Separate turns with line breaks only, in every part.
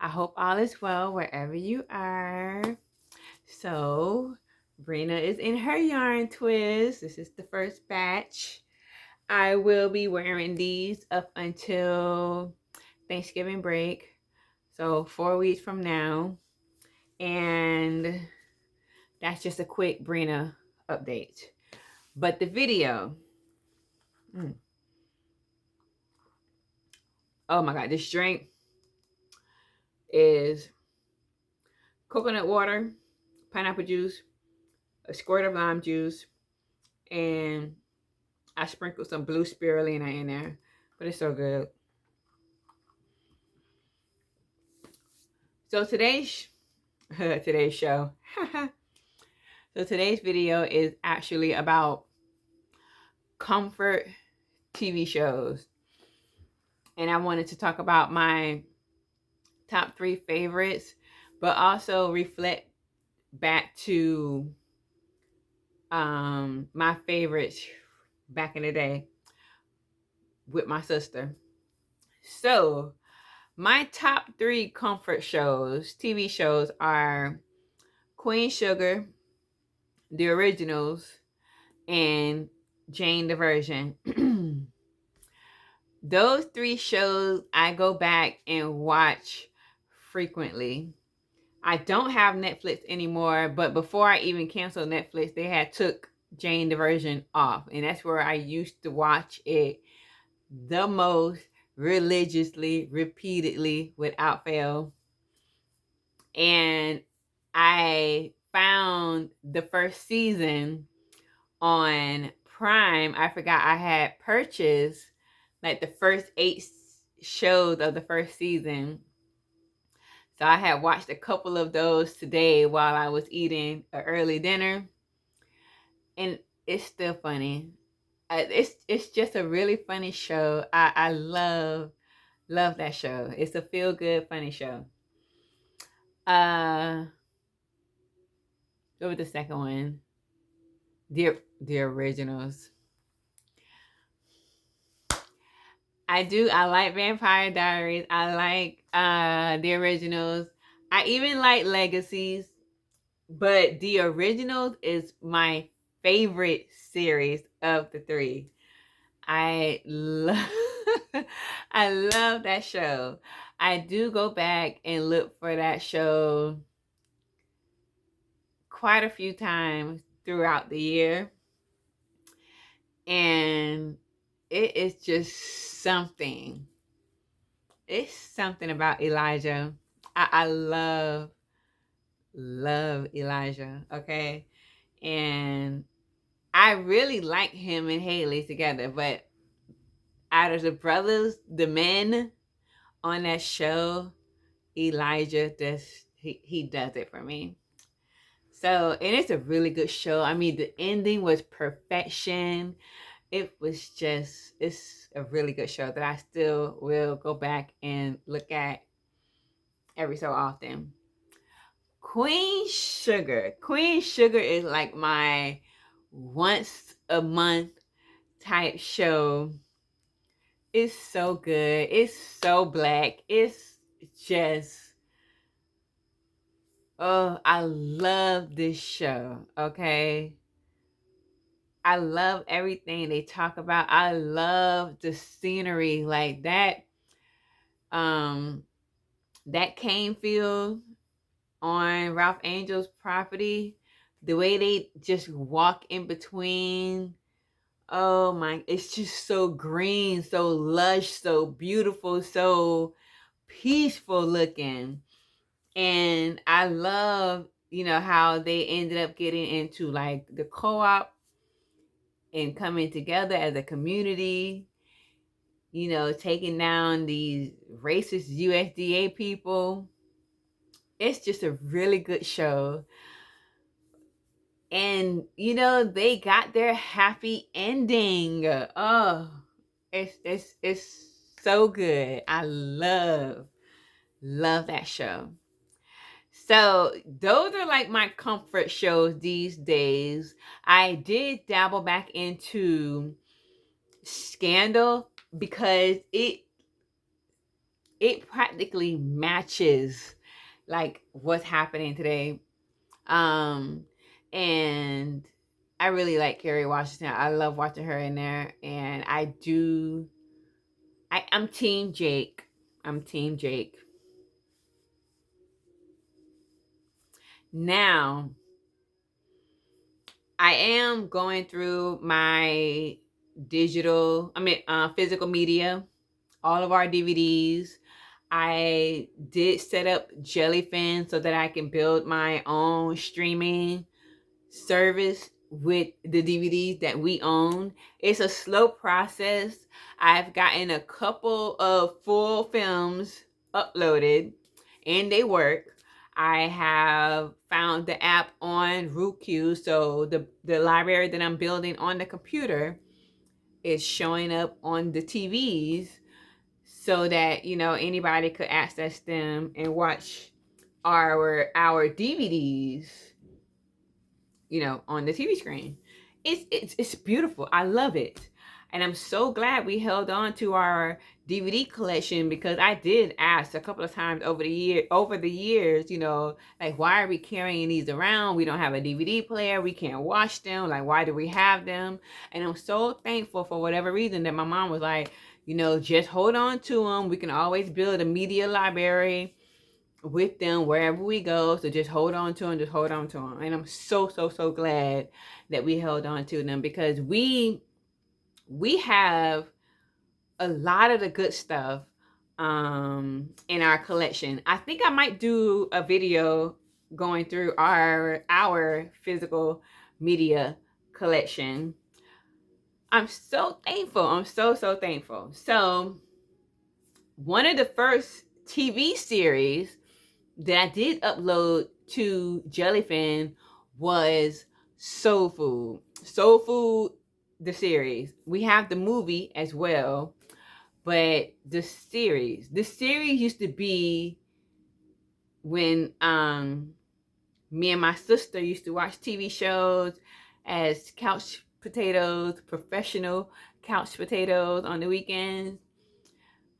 I hope all is well wherever you are. So, Brina is in her yarn twist. This is the first batch. I will be wearing these up until Thanksgiving break. So, 4 weeks from now. And that's just a quick Brina update. But the video. Oh my God, this drink is coconut water, pineapple juice, a squirt of lime juice, and I sprinkled some blue spirulina in there. But it's so good. So today's show. So today's video is actually about comfort TV shows. And I wanted to talk about my top 3 favorites, but also reflect back to my favorites back in the day with my sister. So my top 3 comfort shows, TV shows, are Queen Sugar, the originals, and Jane the Virgin. Those 3 shows I go back and watch frequently. I don't have Netflix anymore, but before I even canceled Netflix, they had took Jane the Virgin off, and that's where I used to watch it the most, religiously, repeatedly, without fail. And I found the first season on Prime. I forgot I had purchased like the first 8 shows of the first season. So I had watched a couple of those today while I was eating an early dinner. And it's still funny. It's just a really funny show. I love that show. It's a feel good funny show. What was the second one? The originals. I like Vampire Diaries. I like the originals. I even like Legacies. But the originals is my favorite series of the 3. I love I love that show. I do go back and look for that show quite a few times throughout the year. And it is just something. It's something about Elijah. I love Elijah, okay? And I really like him and Haley together, but out of the brothers, the men on that show, Elijah he does it for me. So, and it's a really good show. I mean, the ending was perfection. It's a really good show that I still will go back and look at every so often. Queen Sugar is like my once a month type show. It's so good. It's so black. It's just, oh, I love this show. Okay. I love everything they talk about. I love the scenery, like that cane field on Ralph Angel's property. The way they just walk in between. Oh my, it's just so green, so lush, so beautiful, so peaceful looking. And I love, how they ended up getting into like the co-op and coming together as a community, taking down these racist USDA people. It's just a really good show. And, they got their happy ending. Oh, it's so good. I love that show. So those are like my comfort shows these days. I did dabble back into Scandal because it practically matches like what's happening today. Um, and I really like Kerry Washington. I love watching her in there, and I'm Team Jake. I'm Team Jake. Now, I am going through my physical media, all of our DVDs. I did set up Jellyfin so that I can build my own streaming service with the DVDs that we own. It's a slow process. I've gotten a couple of full films uploaded and they work. I have found the app on Roku, so the library that I'm building on the computer is showing up on the TVs so that anybody could access them and watch our DVDs on the TV screen. It's beautiful. I love it. And I'm so glad we held on to our DVD collection, because I did ask a couple of times over the years, like, why are we carrying these around? We don't have a DVD player. We can't watch them. Like, why do we have them? And I'm so thankful for whatever reason that my mom was like, just hold on to them. We can always build a media library with them wherever we go. So just hold on to them. Just hold on to them. And I'm so, so, so glad that we held on to them, because we have a lot of the good stuff in our collection. I think I might do a video going through our physical media collection. I'm so thankful. I'm so, so thankful. So one of the first TV series that I did upload to Jellyfin was Soul Food. Soul Food, the series. We have the movie as well, but the series used to be when me and my sister used to watch TV shows as couch potatoes, professional couch potatoes on the weekends.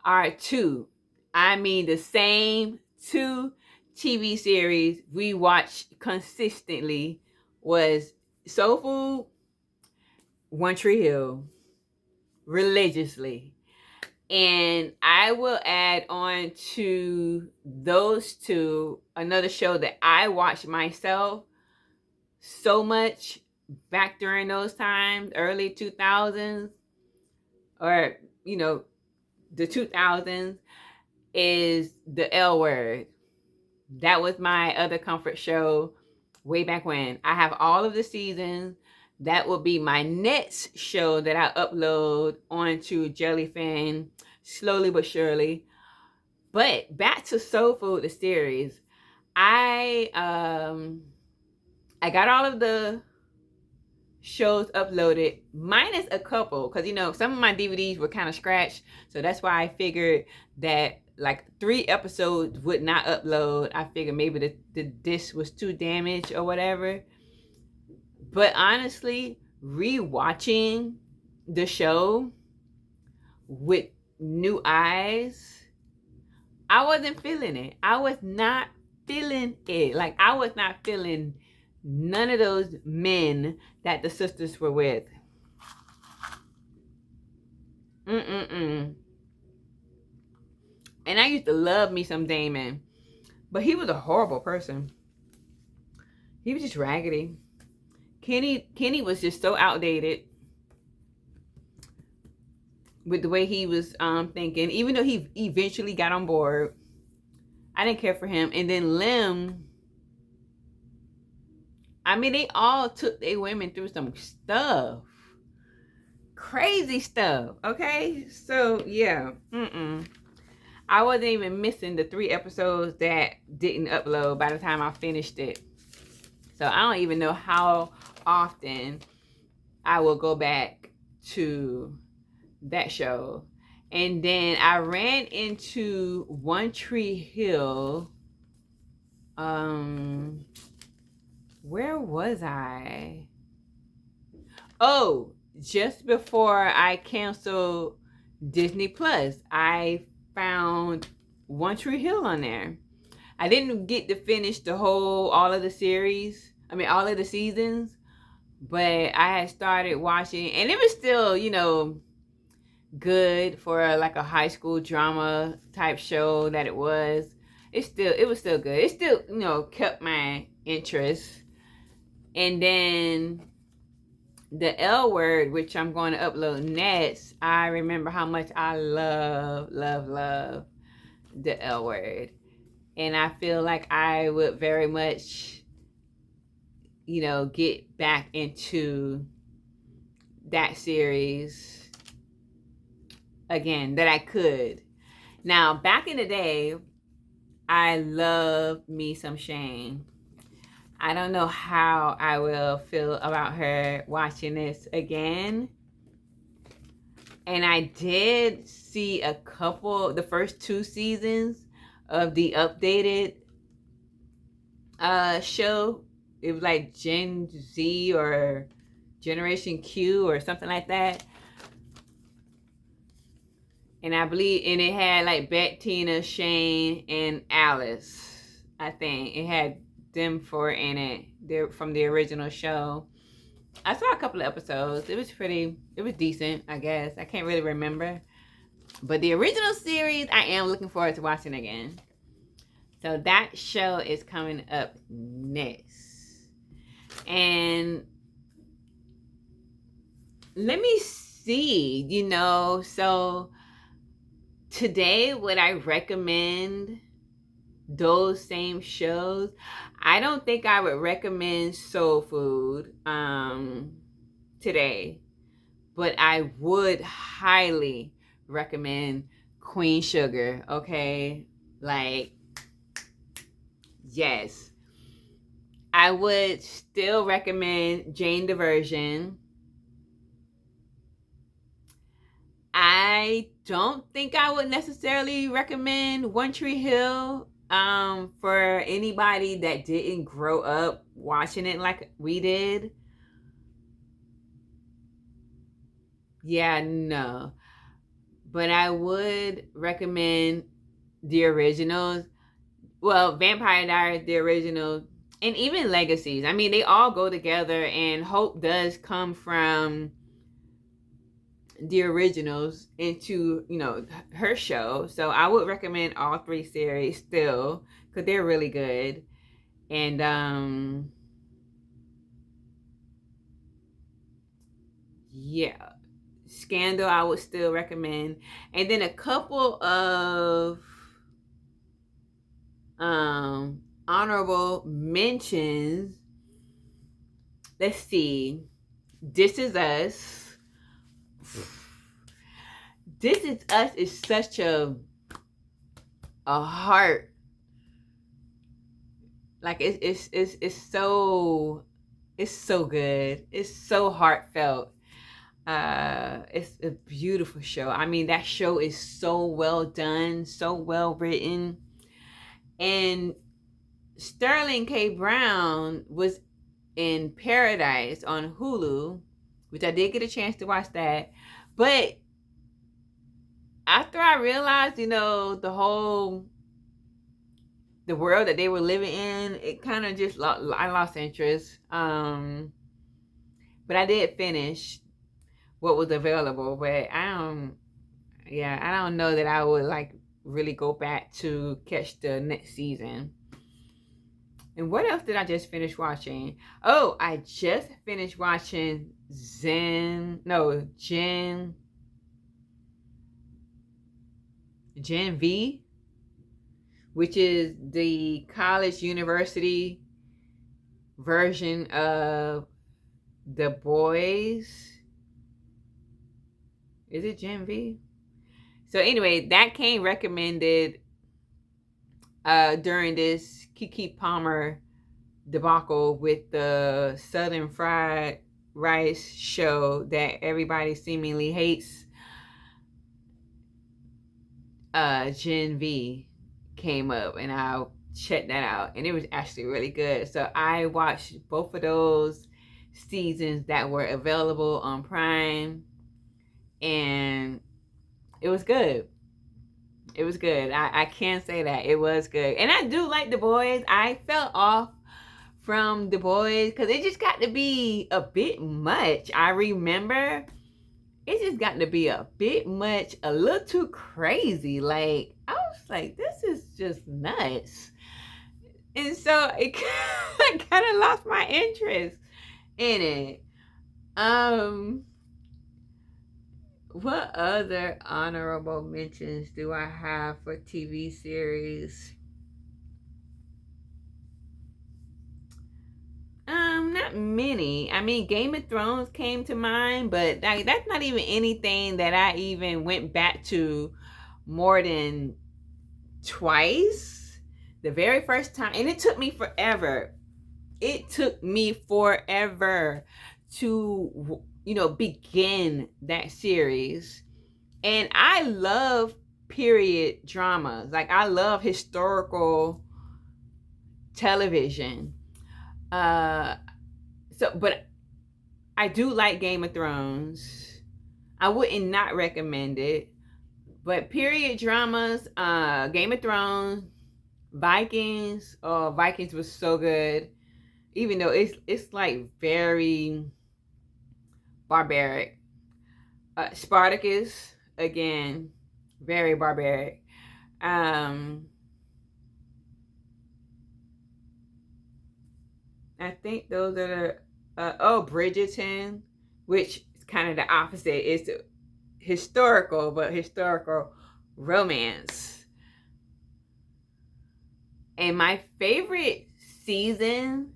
Our the same two TV series we watched consistently was Soul Food, One Tree Hill, religiously. And I will add on to those two another show that I watched myself so much back during those times, early 2000s, or the 2000s, is The L Word. That was my other comfort show way back when. I have all of the seasons. That will be my next show that I upload onto Jellyfin slowly but surely. But back to Soul Food, the series. I got all of the shows uploaded, minus a couple, because some of my DVDs were kind of scratched. So that's why I figured that like 3 episodes would not upload. I figured maybe the disc was too damaged or whatever. But honestly, rewatching the show with new eyes, I wasn't feeling it. I was not feeling it. Like, I was not feeling none of those men that the sisters were with. And I used to love me some Damon, but he was a horrible person. He was just raggedy. Kenny was just so outdated with the way he was thinking. Even though he eventually got on board, I didn't care for him. And then Lim, they all took their women through some stuff. Crazy stuff, okay? So, yeah. I wasn't even missing the 3 episodes that didn't upload by the time I finished it. So, I don't even know how often I will go back to that show. And then I ran into One Tree Hill. Where was I? Oh, just before I canceled Disney Plus, I found One Tree Hill on there. I didn't get to finish all of the series. I mean, all of the seasons, but I had started watching, and it was still, good for like a high school drama type show that it was. It was still good. It still, kept my interest. And then the L Word, which I'm going to upload next, I remember how much I love, love, love the L Word. And I feel like I would very much, get back into that series again, that I could. Now, back in the day, I love me some Shane. I don't know how I will feel about her watching this again. And I did see the first 2 seasons of the updated show. It was like Gen Z or Generation Q or something like that. And I believe, and it had like Bettina, Shane, and Alice. I think it had them 4 in it. They're from the original show. I saw a couple of episodes. It was decent, I guess. I can't really remember. But the original series, I am looking forward to watching again. So that show is coming up next. And let me see, so today would I recommend those same shows? I don't think I would recommend Soul Food today, but I would highly recommend Queen Sugar. Okay, like, yes, I would still recommend Jane Diversion. I don't think I would necessarily recommend One Tree Hill for anybody that didn't grow up watching it like we did. Yeah, no. But I would recommend the originals. Well, Vampire Diaries, the original, and even Legacies. I mean, they all go together, and Hope does come from the originals into, her show. So I would recommend all 3 series still, because they're really good. And yeah, Scandal I would still recommend. And then a couple of honorable mentions. Let's see. This Is Us. This Is Us is such a heart. Like it's so good. It's so heartfelt. It's a beautiful show. I mean, that show is so well done, so well written. And Sterling K. Brown was in Paradise on Hulu, which I did get a chance to watch that. But after I realized, the world that they were living in, it kind of just I lost interest. But I did finish what was available. But I don't know that I would like really go back to catch the next season. And what else did I just finish watching? Oh, I just finished watching Gen V, which is the college university version of The Boys. Is it Gen V? So anyway, that came recommended during this Keke Palmer debacle with the Southern Fried Rice show that everybody seemingly hates. Gen V came up, and I checked that out, and it was actually really good. So I watched both of those seasons that were available on Prime, and it was good. It was good. I can say that. It was good. And I do like The Boys. I fell off from The Boys because it just got to be a bit much. I remember it just got to be a bit much, a little too crazy. Like, I was like, this is just nuts. And so it I kind of lost my interest in it. What other honorable mentions do I have for TV series? Not many. I mean, Game of Thrones came to mind, but like that's not even anything that I even went back to more than twice. The very first time, and it took me forever. It took me forever to, begin that series. And I love period dramas. Like I love historical television. Uh but I do like Game of Thrones. I wouldn't not recommend it. But period dramas, Game of Thrones, Vikings. Oh, Vikings was so good. Even though it's like very barbaric. Spartacus, again, very barbaric. Um I think those are Bridgerton, which is kind of the opposite. It's historical, but historical romance. And my favorite season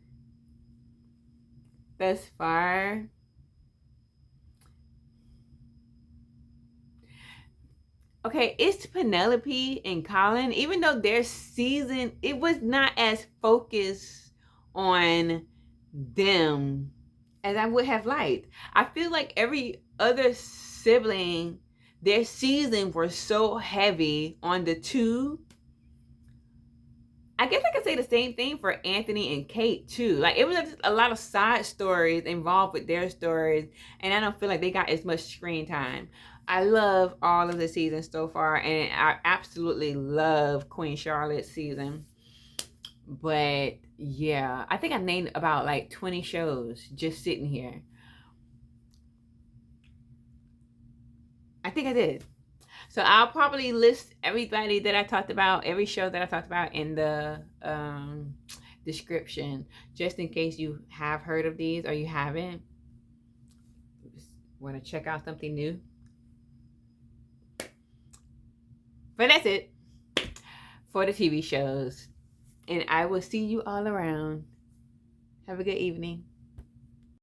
thus far, okay, it's Penelope and Colin. Even though their season, it was not as focused on them as I would have liked. I feel like every other sibling, their season were so heavy on the two. I guess I could say the same thing for Anthony and Kate too. Like it was just a lot of side stories involved with their stories, and I don't feel like they got as much screen time. I love all of the seasons so far, and I absolutely love Queen Charlotte's season. But yeah, I think I named about like 20 shows just sitting here. I think I did. So I'll probably list everybody that I talked about, every show that I talked about in the description, just in case you have heard of these or you haven't. Want to check out something new? But that's it for the TV shows. And I will see you all around. Have a good evening.